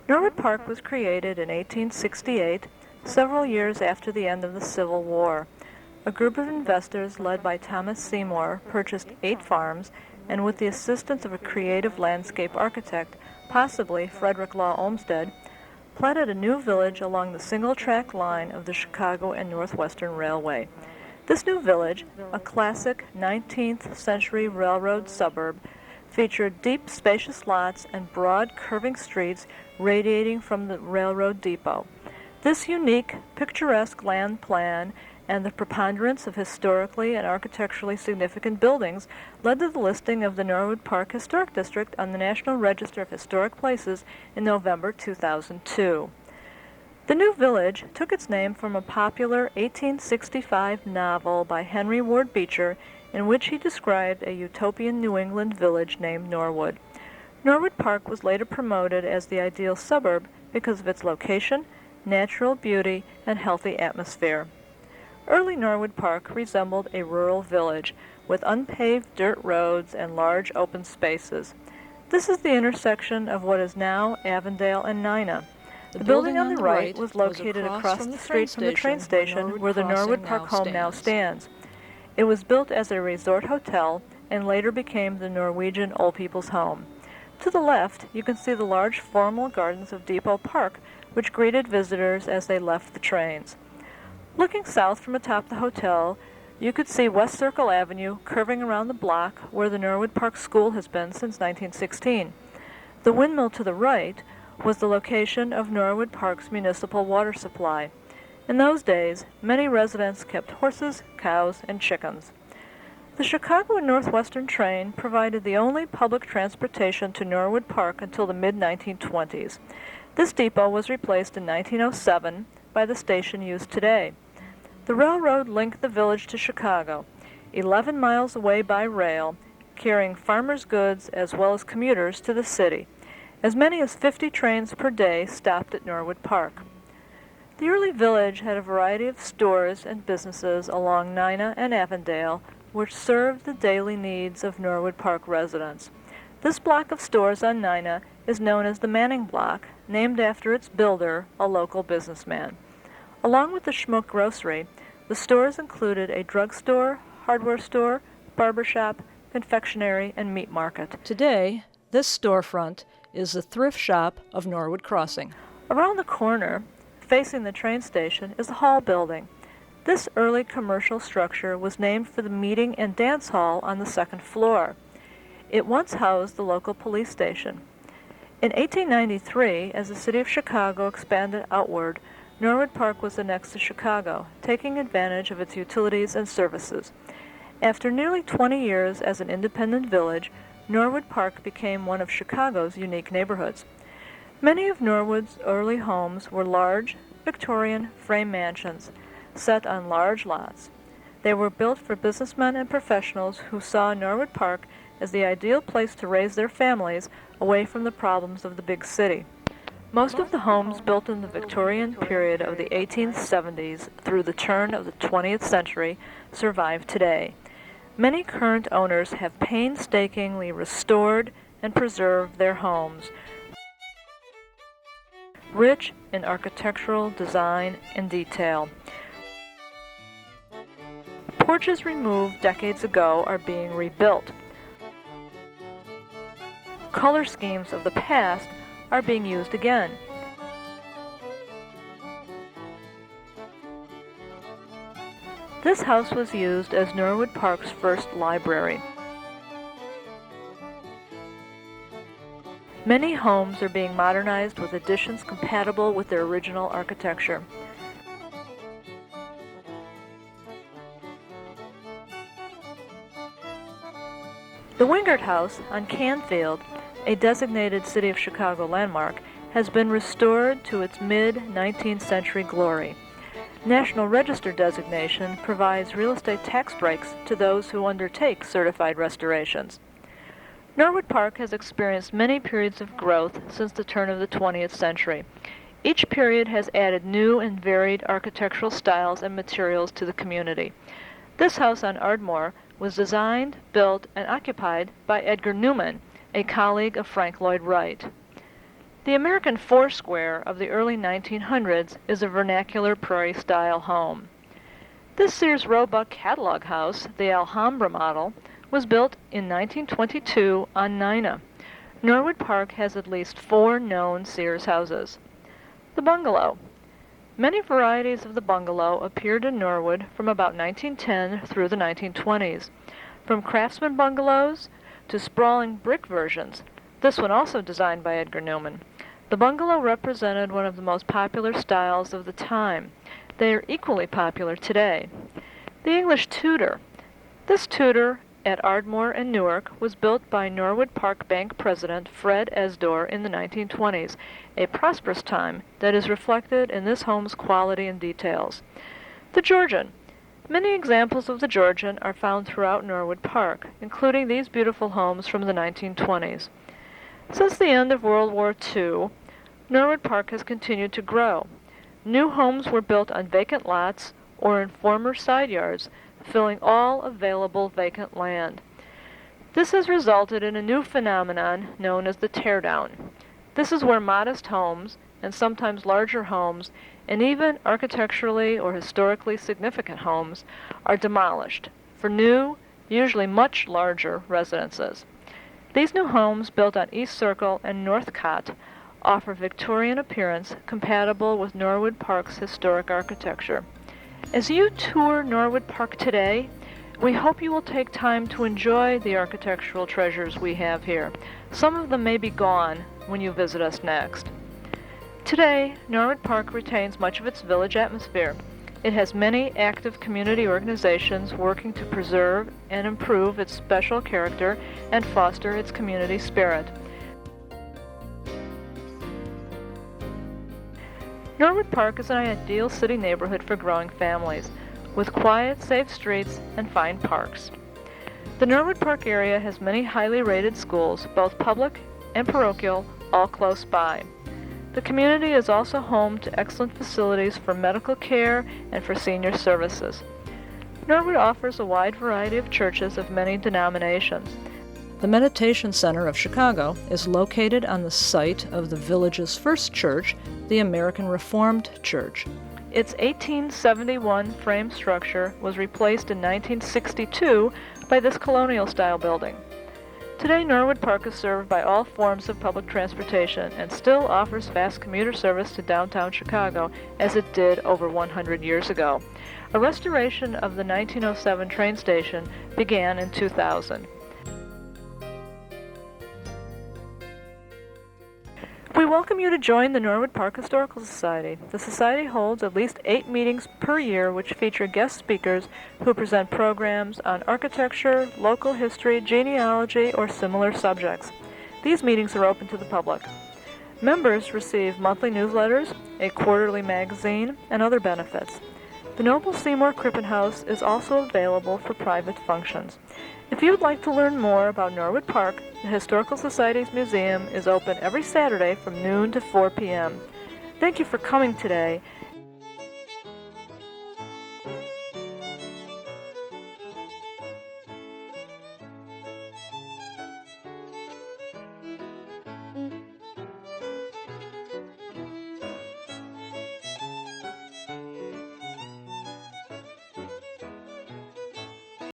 Norwood Park was created in 1868, several years after the end of the Civil War. A group of investors led by Thomas Seymour purchased 8 farms, and with the assistance of a creative landscape architect, possibly Frederick Law Olmsted, platted a new village along the single-track line of the Chicago and Northwestern Railway. This new village, a classic 19th century railroad suburb, featured deep, spacious lots and broad, curving streets radiating from the railroad depot. This unique, picturesque land plan and the preponderance of historically and architecturally significant buildings led to the listing of the Norwood Park Historic District on the National Register of Historic Places in November 2002. The new village took its name from a popular 1865 novel by Henry Ward Beecher in which he described a utopian New England village named Norwood. Norwood Park was later promoted as the ideal suburb because of its location, natural beauty, and healthy atmosphere. Early Norwood Park resembled a rural village with unpaved dirt roads and large open spaces. This is the intersection of what is now Avondale and Nina. The building on the right was located across the street from the train station where the Norwood Park home now stands. It was built as a resort hotel and later became the Norwegian Old People's Home. To the left, you can see the large formal gardens of Depot Park, which greeted visitors as they left the trains. Looking south from atop the hotel, you could see West Circle Avenue curving around the block where the Norwood Park School has been since 1916. The windmill to the right was the location of Norwood Park's municipal water supply. In those days, many residents kept horses, cows, and chickens. The Chicago and Northwestern train provided the only public transportation to Norwood Park until the mid-1920s. This depot was replaced in 1907 by the station used today. The railroad linked the village to Chicago, 11 miles away by rail, carrying farmers' goods as well as commuters to the city. As many as 50 trains per day stopped at Norwood Park. The early village had a variety of stores and businesses along Nina and Avondale, which served the daily needs of Norwood Park residents. This block of stores on Nina is known as the Manning Block, named after its builder, a local businessman. Along with the Schmuck Grocery, the stores included a drugstore, hardware store, barber shop, confectionery, and meat market. Today, this storefront is the thrift shop of Norwood Crossing. Around the corner, facing the train station, is the Hall Building. This early commercial structure was named for the meeting and dance hall on the second floor. It once housed the local police station. In 1893, as the city of Chicago expanded outward, Norwood Park was annexed to Chicago, taking advantage of its utilities and services. After nearly 20 years as an independent village, Norwood Park became one of Chicago's unique neighborhoods. Many of Norwood's early homes were large, Victorian frame mansions, set on large lots. They were built for businessmen and professionals who saw Norwood Park as the ideal place to raise their families away from the problems of the big city. Most of the homes built in the Victorian period of the 1870s through the turn of the 20th century survive today. Many current owners have painstakingly restored and preserved their homes, rich in architectural design and detail. Porches removed decades ago are being rebuilt. Color schemes of the past are being used again. This house was used as Norwood Park's first library. Many homes are being modernized with additions compatible with their original architecture. The Wingert House on Canfield, a designated City of Chicago landmark, has been restored to its mid-19th century glory. National Register designation provides real estate tax breaks to those who undertake certified restorations. Norwood Park has experienced many periods of growth since the turn of the 20th century. Each period has added new and varied architectural styles and materials to the community. This house on Ardmore was designed, built, and occupied by Edgar Newman, a colleague of Frank Lloyd Wright. The American Foursquare of the early 1900s is a vernacular prairie-style home. This Sears Roebuck catalog house, the Alhambra model, was built in 1922 on Nina. Norwood Park has at least 4 known Sears houses. The bungalow. Many varieties of the bungalow appeared in Norwood from about 1910 through the 1920s. From craftsman bungalows to sprawling brick versions, this one also designed by Edgar Newman. The bungalow represented one of the most popular styles of the time. They are equally popular today. The English Tudor. This Tudor at Ardmore and Newark was built by Norwood Park Bank president Fred Esdor in the 1920s, a prosperous time that is reflected in this home's quality and details. The Georgian. Many examples of the Georgian are found throughout Norwood Park, including these beautiful homes from the 1920s. Since the end of World War II, Norwood Park has continued to grow. New homes were built on vacant lots or in former side yards, filling all available vacant land. This has resulted in a new phenomenon known as the teardown. This is where modest homes, and sometimes larger homes, and even architecturally or historically significant homes, are demolished for new, usually much larger residences. These new homes, built on East Circle and Northcott, offer Victorian appearance compatible with Norwood Park's historic architecture. As you tour Norwood Park today, we hope you will take time to enjoy the architectural treasures we have here. Some of them may be gone when you visit us next. Today, Norwood Park retains much of its village atmosphere. It has many active community organizations working to preserve and improve its special character and foster its community spirit. Norwood Park is an ideal city neighborhood for growing families, with quiet, safe streets and fine parks. The Norwood Park area has many highly rated schools, both public and parochial, all close by. The community is also home to excellent facilities for medical care and for senior services. Norwood offers a wide variety of churches of many denominations. The Meditation Center of Chicago is located on the site of the village's first church, the American Reformed Church. Its 1871 frame structure was replaced in 1962 by this colonial-style building. Today, Norwood Park is served by all forms of public transportation and still offers fast commuter service to downtown Chicago as it did over 100 years ago. A restoration of the 1907 train station began in 2000. We welcome you to join the Norwood Park Historical Society. The Society holds at least 8 meetings per year which feature guest speakers who present programs on architecture, local history, genealogy, or similar subjects. These meetings are open to the public. Members receive monthly newsletters, a quarterly magazine, and other benefits. The Noble Seymour Crippen House is also available for private functions. If you would like to learn more about Norwood Park, the Historical Society's museum is open every Saturday from noon to 4 p.m. Thank you for coming today,